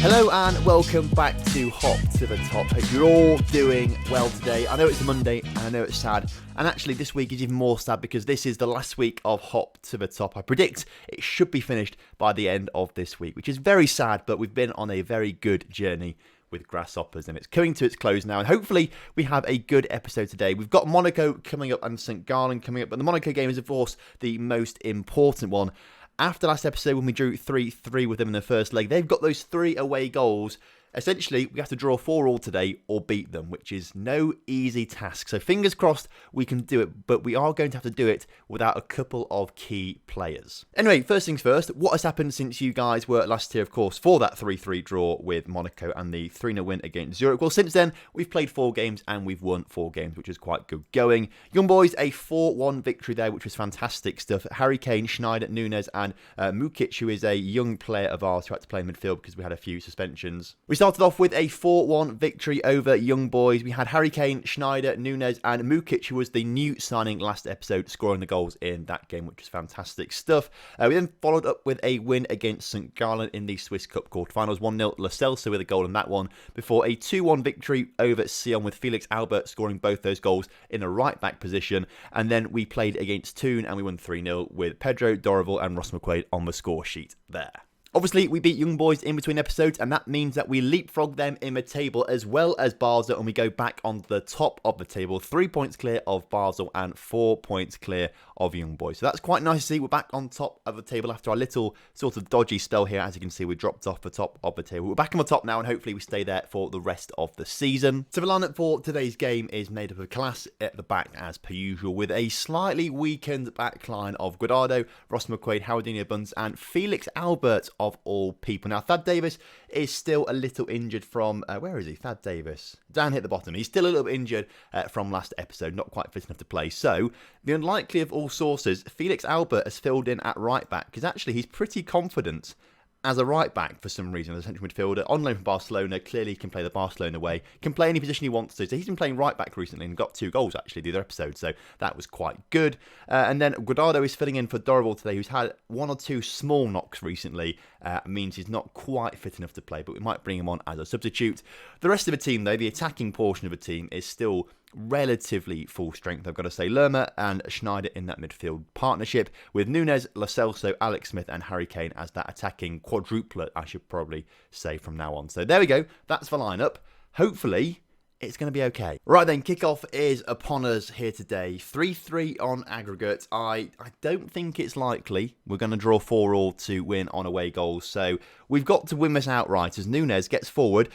Hello and welcome back to Hop to the Top. Hope you're all doing well today. I know it's a Monday and I know it's sad. And actually this week is even more sad because this is the last week of Hop to the Top. I predict it should be finished by the end of this week, which is very sad, but we've been on a very good journey with Grasshoppers and it's coming to its close now, and hopefully we have a good episode today. We've got Monaco coming up and St. Gallen coming up, but the Monaco game is of course the most important one. After last episode when we drew 3-3 with them in the first leg, they've got those 3 away goals. Essentially, we have to draw 4 all today or beat them, which is no easy task. So fingers crossed we can do it, but we are going to have to do it without a couple of key players. Anyway, first things first, what has happened since you guys were last here, of course, for that 3-3 draw with Monaco and the 3-0 win against Zurich? Well, since then, we've played 4 games and we've won 4 games, which is quite good going. Young boys, a 4-1 victory there, which was fantastic stuff. Harry Kane, Schneider, Nunes and Mukic, who is a young player of ours who had to play in midfield because we had a few suspensions. We started off with a 4-1 victory over Young Boys. We had Harry Kane, Schneider, Nunes and Mukic, who was the new signing last episode, scoring the goals in that game, which was fantastic stuff. We then followed up with a win against St. Gallen in the Swiss Cup quarterfinals. 1-0 Lo Celso with a goal in that one, before a 2-1 victory over Sion with Felix Albert scoring both those goals in a right-back position. And then we played against Toon and we won 3-0 with Pedro, Dorival and Ross McQuaid on the score sheet there. Obviously, we beat Young Boys in between episodes, and that means that we leapfrog them in the table as well as Basel, and we go back on the top of the table. 3 points clear of Basel and 4 points clear of Young Boys. So that's quite nice to see. We're back on top of the table after our little sort of dodgy spell here. As you can see, we dropped off the top of the table. We're back on the top now, and hopefully we stay there for the rest of the season. So the lineup for today's game is made up of Class at the back as per usual, with a slightly weakened back line of Guardado, Ross McQuaid, Howardinho Bunce, and Felix Albert of all people. Now, Thad Davis is still a little injured from, where is he? Thad Davis. Down here at the bottom. He's still a little bit injured from last episode, not quite fit enough to play. So, the unlikely of all sources, Felix Albert has filled in at right back, because actually he's pretty confident as a right back for some reason, as a central midfielder, on loan from Barcelona. Clearly he can play the Barcelona way, can play any position he wants to. So he's been playing right back recently and got 2 goals actually the other episode, so that was quite good. And then Guardado is filling in for Dorival today, who's had 1 or 2 small knocks recently. Means he's not quite fit enough to play, but we might bring him on as a substitute. The rest of the team though, the attacking portion of the team, is still relatively full strength, I've got to say. Lerma and Schneider in that midfield partnership, with Nunes, Lo Celso, Alex Smith and Harry Kane as that attacking quadruplet, I should probably say from now on. So there we go, that's the lineup. Hopefully it's going to be okay. Right then, kickoff is upon us here today. 3-3 on aggregate. I don't think it's likely we're going to draw 4 all to win on away goals. So we've got to win this outright as Nunes gets forward.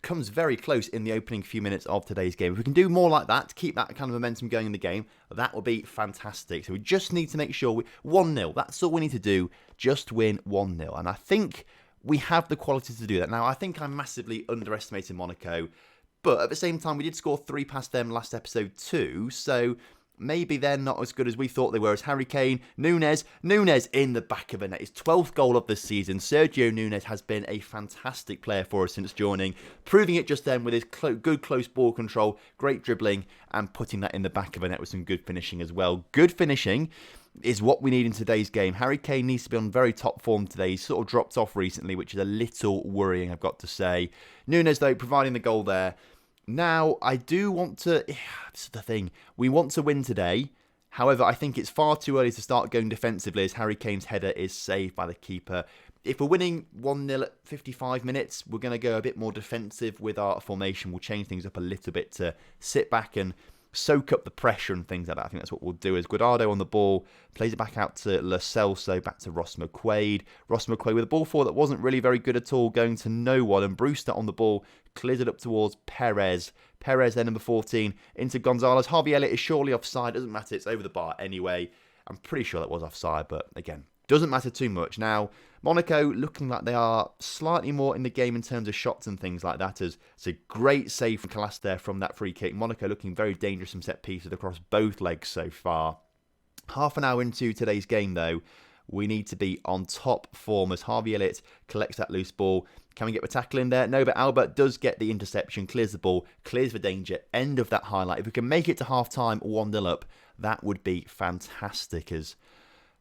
Comes very close in the opening few minutes of today's game. If we can do more like that to keep that kind of momentum going in the game, that would be fantastic. So we just need to make sure 1-0. That's all we need to do. Just win 1-0. And I think we have the quality to do that. Now, I think I massively underestimated Monaco, but at the same time, we did score 3 past them last episode too, so maybe they're not as good as we thought they were. As Harry Kane, Nunes in the back of the net. His 12th goal of the season. Sergio Nunes has been a fantastic player for us since joining, proving it just then with his good close ball control, great dribbling, and putting that in the back of the net with some good finishing as well. Good finishing is what we need in today's game. Harry Kane needs to be on very top form today. He's sort of dropped off recently, which is a little worrying, I've got to say. Nunes, though, providing the goal there. Now, I do want to... This is the thing. We want to win today. However, I think it's far too early to start going defensively as Harry Kane's header is saved by the keeper. If we're winning 1-0 at 55 minutes, we're going to go a bit more defensive with our formation. We'll change things up a little bit to sit back and soak up the pressure and things like that. I think that's what we'll do. As Guardado on the ball, plays it back out to Lo Celso, back to Ross McQuaid. Ross McQuaid with a ball forward that wasn't really very good at all, going to no one. And Brewster on the ball, clears it up towards Perez. Perez then number 14 into Gonzalez. Harvey Elliott is surely offside. Doesn't matter, it's over the bar anyway. I'm pretty sure that was offside, but again, doesn't matter too much. Now, Monaco looking like they are slightly more in the game in terms of shots and things like that. As it's a great save from Calas there from that free kick. Monaco looking very dangerous from set pieces across both legs so far. Half an hour into today's game though, we need to be on top form as Harvey Elliott collects that loose ball. Can we get the tackle in there? No, but Albert does get the interception, clears the ball, clears the danger. End of that highlight. If we can make it to half-time 1-0 up, that would be fantastic as...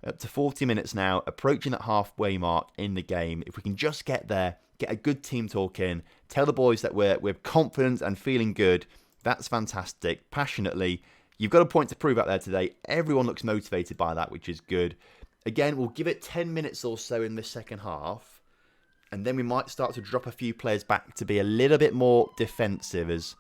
Up to 40 minutes now, approaching that halfway mark in the game. If we can just get there, get a good team talk in, tell the boys that we're confident and feeling good, that's fantastic. Passionately, you've got a point to prove out there today. Everyone looks motivated by that, which is good. Again, we'll give it 10 minutes or so in the second half, and then we might start to drop a few players back to be a little bit more defensive as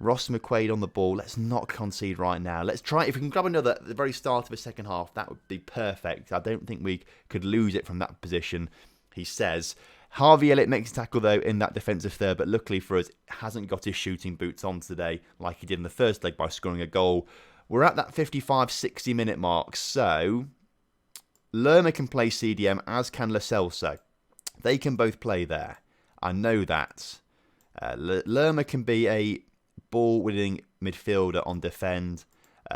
Ross McQuaid on the ball. Let's not concede right now. Let's try. If we can grab another at the very start of the second half, that would be perfect. I don't think we could lose it from that position, he says. Harvey Elliott makes a tackle, though, in that defensive third, but luckily for us, hasn't got his shooting boots on today like he did in the first leg by scoring a goal. We're at that 55-60 minute mark, so Lerma can play CDM, as can Lo Celso. They can both play there. I know that. Lerma can be a ball-winning midfielder on defend.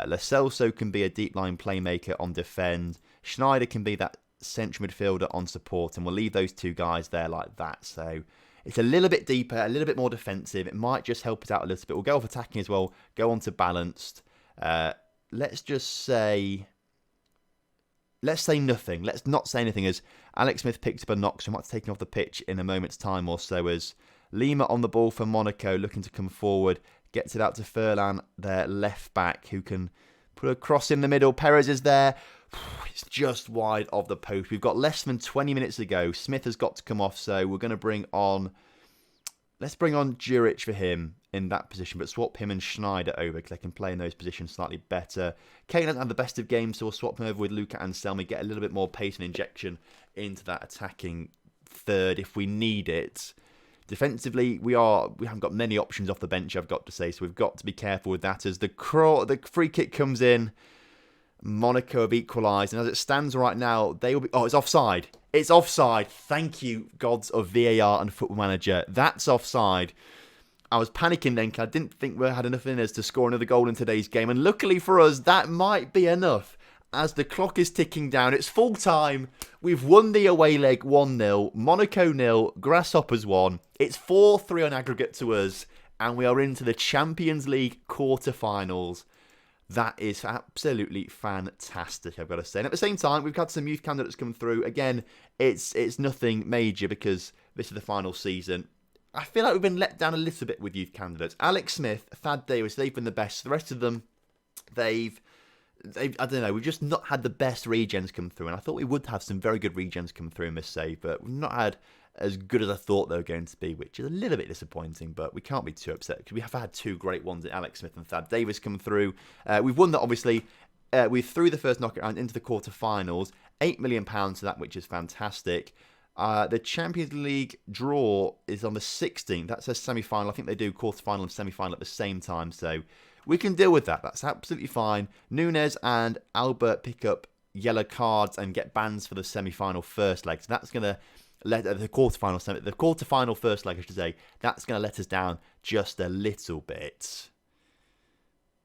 Lo Celso can be a deep-line playmaker on defend. Schneider can be that central midfielder on support, and we'll leave those two guys there like that. So it's a little bit deeper, a little bit more defensive. It might just help us out a little bit. We'll go off attacking as well, go on to balanced. Let's say nothing. Let's not say anything as Alex Smith picks up a knock, so we might take him off the pitch in a moment's time or so as Lima on the ball for Monaco, looking to come forward, gets it out to Furlan, their left back, who can put a cross in the middle. Perez is there. It's just wide of the post. We've got less than 20 minutes to go. Smith has got to come off, so we're going to bring on... Let's bring on Juric for him in that position, but swap him and Schneider over because they can play in those positions slightly better. Kane doesn't have the best of games, so we'll swap him over with Luca Anselmi, get a little bit more pace and injection into that attacking third if we need it. Defensively, we haven't got many options off the bench, I've got to say, so we've got to be careful with that. As the free kick comes in, Monaco have equalised, and as it stands right now, they will be... Oh, it's offside. It's offside. Thank you, gods of VAR and Football Manager. That's offside. I was panicking then because I didn't think we had enough in us to score another goal in today's game, and luckily for us, that might be enough. As the clock is ticking down, it's full time. We've won the away leg 1-0, Monaco 0, Grasshoppers 1. It's 4-3 on aggregate to us, and we are into the Champions League quarter-finals. That is absolutely fantastic, I've got to say. And at the same time, we've had some youth candidates come through. Again, it's nothing major because this is the final season. I feel like we've been let down a little bit with youth candidates. Alex Smith, Thad Davis, they've been the best. The rest of them, they've I don't know, we've just not had the best regens come through. And I thought we would have some very good regens come through in this save, but we've not had as good as I thought they were going to be, which is a little bit disappointing, but we can't be too upset because we have had two great ones in Alex Smith and Thad Davis come through. We've won that, obviously. We're through the first knockout round into the quarterfinals. £8 million to that, which is fantastic. The Champions League draw is on the 16th. That's a semi-final. I think they do quarterfinal and semi-final at the same time, so we can deal with that. That's absolutely fine. Nunes and Albert pick up yellow cards and get bans for the semi-final first leg, so that's going to the quarterfinal first leg, I should say, that's going to let us down just a little bit.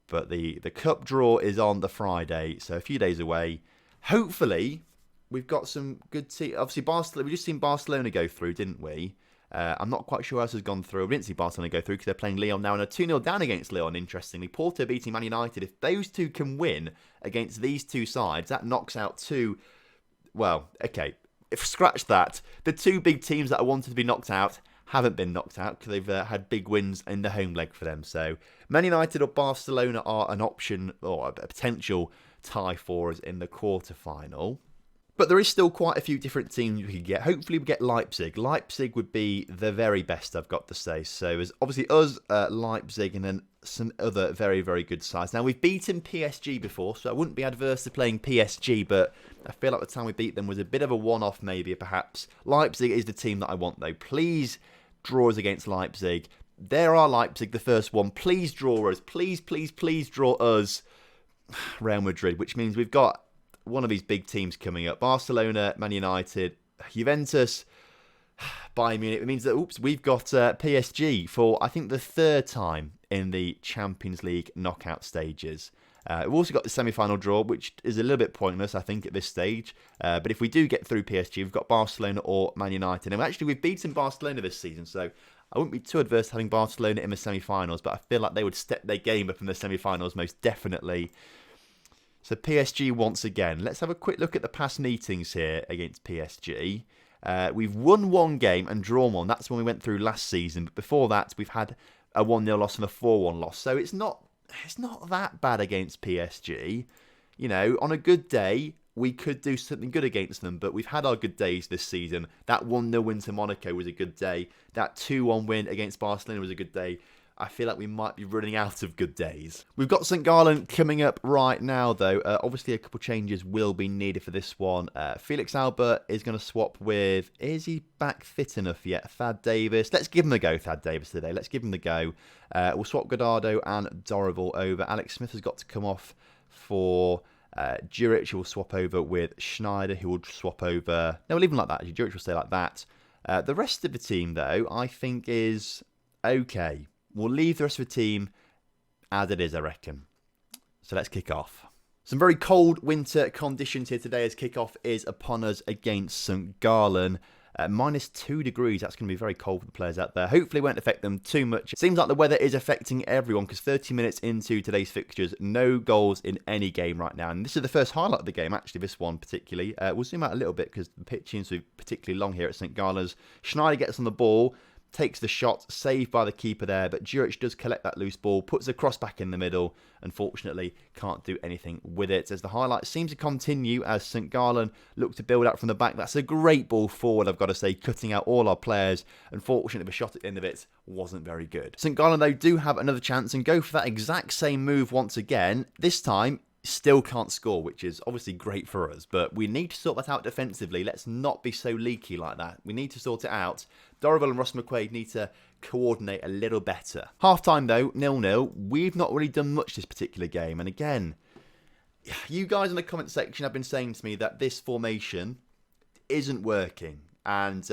But the cup draw is on the Friday, so a few days away. Hopefully, we've got some good team. Obviously, Barcelona. We just seen Barcelona go through, didn't we? I'm not quite sure who else has gone through. We didn't see Barcelona go through because they're playing Lyon now and a 2-0 down against Lyon, interestingly. Porto beating Man United. If those two can win against these two sides, that knocks out two... Well, okay. If scratch that, the two big teams that I wanted to be knocked out haven't been knocked out because they've had big wins in the home leg for them. So Man United or Barcelona are an option or a potential tie for us in the quarter-final. But there is still quite a few different teams we could get. Hopefully we get Leipzig. Leipzig would be the very best, I've got to say. So there's obviously us, Leipzig, and then some other very, very good sides. Now, we've beaten PSG before, so I wouldn't be adverse to playing PSG, but I feel like the time we beat them was a bit of a one-off maybe, perhaps. Leipzig is the team that I want, though. Please draw us against Leipzig. There are Leipzig, the first one. Please draw us. Please, please, please draw us. Real Madrid, which means we've got one of these big teams coming up. Barcelona, Man United, Juventus, Bayern Munich. It means that, we've got PSG for, I think, the third time in the Champions League knockout stages. We've also got the semi-final draw, which is a little bit pointless, I think, at this stage. But if we do get through PSG, we've got Barcelona or Man United. And actually, we've beaten Barcelona this season, so I wouldn't be too adverse to having Barcelona in the semi-finals, but I feel like they would step their game up in the semi-finals most definitely. So PSG once again. Let's have a quick look at the past meetings here against PSG. We've won one game and drawn one. That's when we went through last season. But before that, we've had a 1-0 loss and a 4-1 loss. So it's not that bad against PSG. You know, on a good day, we could do something good against them. But we've had our good days this season. That 1-0 win to Monaco was a good day. That 2-1 win against Barcelona was a good day. I feel like we might be running out of good days. We've got St. Gallen coming up right now, though. Obviously, a couple changes will be needed for this one. Felix Albert is going to swap with... Is he back fit enough yet? Thad Davis. Let's give him a go, Thad Davis, today. Let's give him the go. We'll swap Godardo and Dorival over. Alex Smith has got to come off for... Juric, who will swap over with Schneider, who will swap over... No, we'll leave him like that. Juric will stay like that. The rest of the team, though, I think is okay. We'll leave the rest of the team as it is, I reckon. So let's kick off. Some very cold winter conditions here today as kickoff is upon us against St. Gallen. -2 degrees. That's going to be very cold for the players out there. Hopefully it won't affect them too much. It seems like the weather is affecting everyone because 30 minutes into today's fixtures, no goals in any game right now. And this is the first highlight of the game, actually, this one particularly. We'll zoom out a little bit because the pitch seems to be particularly long here at St. Gallen's. Schneider gets on the ball. Takes the shot, saved by the keeper there, but Juric does collect that loose ball, puts the cross back in the middle, unfortunately can't do anything with it. As the highlights seem to continue as St. Gallen look to build out from the back. That's a great ball forward, I've got to say, cutting out all our players. Unfortunately, the shot at the end of it wasn't very good. St. Gallen, though, do have another chance and go for that exact same move once again. This time, still can't score, which is obviously great for us, but we need to sort that out defensively. Let's not be so leaky like that. We need to sort it out. Dorival and Ross McQuaid need to coordinate a little better. Half-time, though, 0-0. We've not really done much this particular game, and again, you guys in the comment section have been saying to me that this formation isn't working, and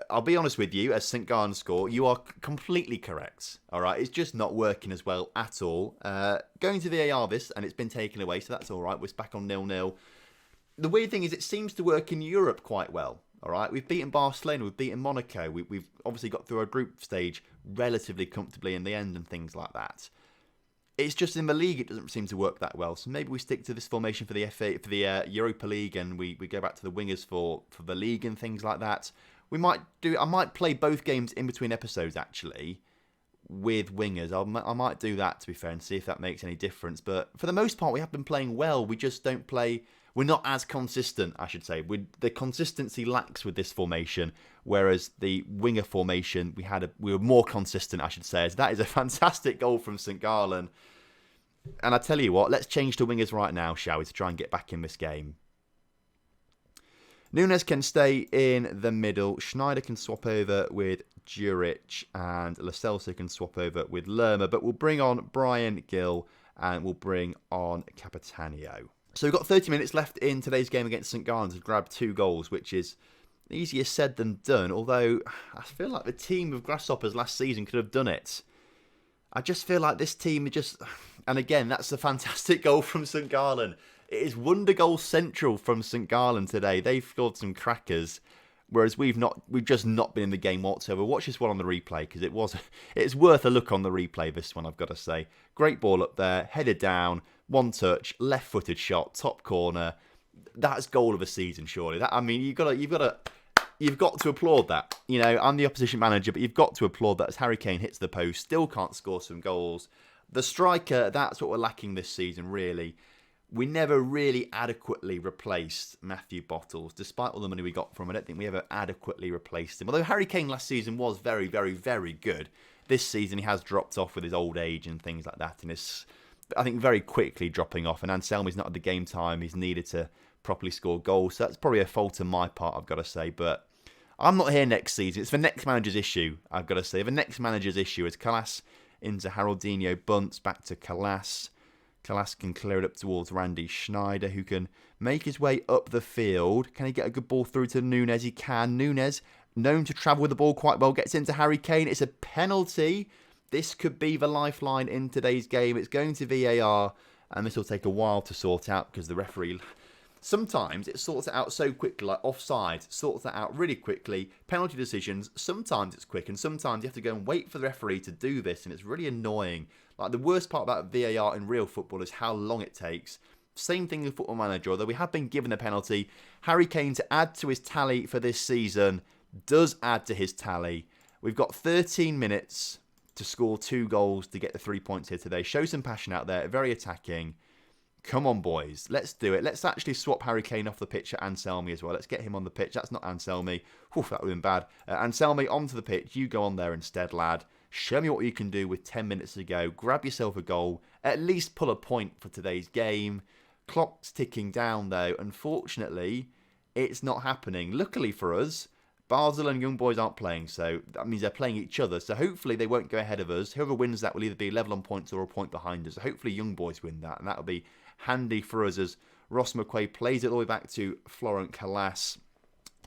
I'll be honest with you, as St. Gallen score, you are completely correct. All right, it's just not working as well at all. Going to VAR this, and it's been taken away, so that's all right. We're back on 0-0. The weird thing is it seems to work in Europe quite well. All right, we've beaten Barcelona, we've beaten Monaco. We've obviously got through our group stage relatively comfortably in the end and things like that. It's just in the league it doesn't seem to work that well. So maybe we stick to this formation for the Europa League and we go back to the wingers for the league and things like that. I might play both games in between episodes, actually, with wingers. I might do that, to be fair, and see if that makes any difference. But for the most part, we have been playing well. We just don't play... We're not as consistent, I should say. The consistency lacks with this formation, whereas the winger formation, we were more consistent, I should say. So that is a fantastic goal from St. Gallen. And I tell you what, let's change to wingers right now, shall we, to try and get back in this game. Nunes can stay in the middle. Schneider can swap over with Juric, and Lo Celso can swap over with Lerma. But we'll bring on Brian Gill, and we'll bring on Capitanio. So we've got 30 minutes left in today's game against St. Gallen to grab 2 goals, which is easier said than done. Although, I feel like the team of Grasshoppers last season could have done it. I just feel like this team just... And again, that's a fantastic goal from St. Gallen. It is wonder goal central from St. Gallen today. They've scored some crackers, whereas we've just not been in the game whatsoever. Watch this one on the replay, because it's worth a look on the replay, this one, I've got to say. Great ball up there, headed down, one touch, left-footed shot, top corner. That's goal of the season, surely. You've got to applaud that. You know, I'm the opposition manager, but you've got to applaud that as Harry Kane hits the post, still can't score some goals. The striker, that's what we're lacking this season, really. We never really adequately replaced Matthew Bottles. Despite all the money we got from him, I don't think we ever adequately replaced him. Although Harry Kane last season was very, very, very good. This season he has dropped off with his old age and things like that. And is, I think, very quickly dropping off. And Anselmi's not at the game time. He's needed to properly score goals. So that's probably a fault on my part, I've got to say. But I'm not here next season. It's the next manager's issue, I've got to say. The next manager's issue is Callas into Haroldinho, Bunce back to Callas. Callas can clear it up towards Randy Schneider, who can make his way up the field. Can he get a good ball through to Nunes? He can. Nunes, known to travel with the ball quite well, gets into Harry Kane. It's a penalty. This could be the lifeline in today's game. It's going to VAR, and this will take a while to sort out because the referee... Sometimes it sorts it out so quickly, like offside, sorts that out really quickly. Penalty decisions, sometimes it's quick, and sometimes you have to go and wait for the referee to do this, and it's really annoying. Like, the worst part about VAR in real football is how long it takes. Same thing with Football Manager, although we have been given a penalty. Harry Kane, to add to his tally for this season, does add to his tally. We've got 13 minutes to score 2 goals to get the 3 points here today. Show some passion out there, very attacking. Come on, boys, let's do it. Let's actually swap Harry Kane off the pitch at Anselmi as well. Let's get him on the pitch. That's not Anselmi. Oof, that would have been bad. Anselmi, onto the pitch. You go on there instead, lad. Show me what you can do with 10 minutes to go. Grab yourself a goal. At least pull a point for today's game. Clock's ticking down, though. Unfortunately, it's not happening. Luckily for us, Basel and Young Boys aren't playing, so that means they're playing each other. So hopefully they won't go ahead of us. Whoever wins that will either be level on points or a point behind us. So hopefully Young Boys win that, and that'll be handy for us as Ross McQuaid plays it all the way back to Florent Calas,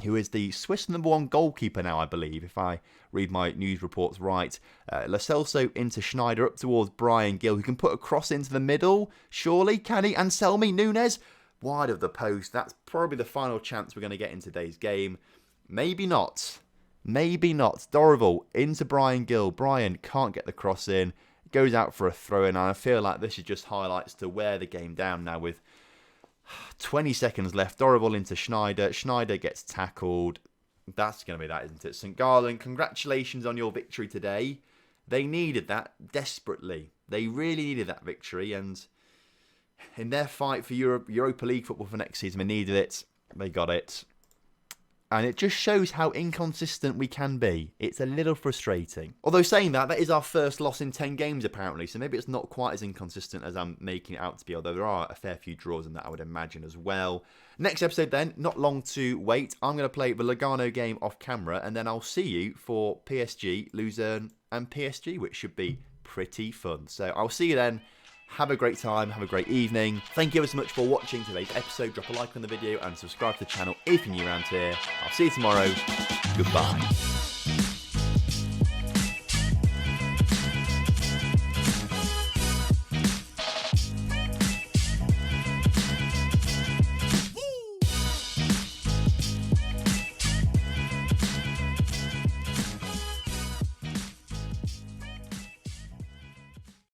who is the Swiss #1 goalkeeper now, I believe, if I read my news reports right. Lo Celso into Schneider, up towards Brian Gill, who can put a cross into the middle. Surely, can he? Anselmi, Nunes, wide of the post. That's probably the final chance we're going to get in today's game. Maybe not. Maybe not. Dorival into Brian Gill. Brian can't get the cross in. Goes out for a throw-in, and I feel like this is just highlights to wear the game down now with 20 seconds left. Dorival into Schneider. Schneider gets tackled. That's going to be that, isn't it? St. Garland, congratulations on your victory today. They needed that desperately. They really needed that victory, and in their fight for Europa League football for next season, they needed it. They got it. And it just shows how inconsistent we can be. It's a little frustrating. Although saying that, that is our first loss in 10 games apparently, so maybe it's not quite as inconsistent as I'm making it out to be, although there are a fair few draws in that, I would imagine, as well. Next episode then, not long to wait. I'm going to play the Lugano game off camera, and then I'll see you for PSG, Luzerne and PSG, which should be pretty fun. So I'll see you then. Have a great time, have a great evening. Thank you ever so much for watching today's episode. Drop a like on the video and subscribe to the channel if you're new around here. I'll see you tomorrow. Goodbye.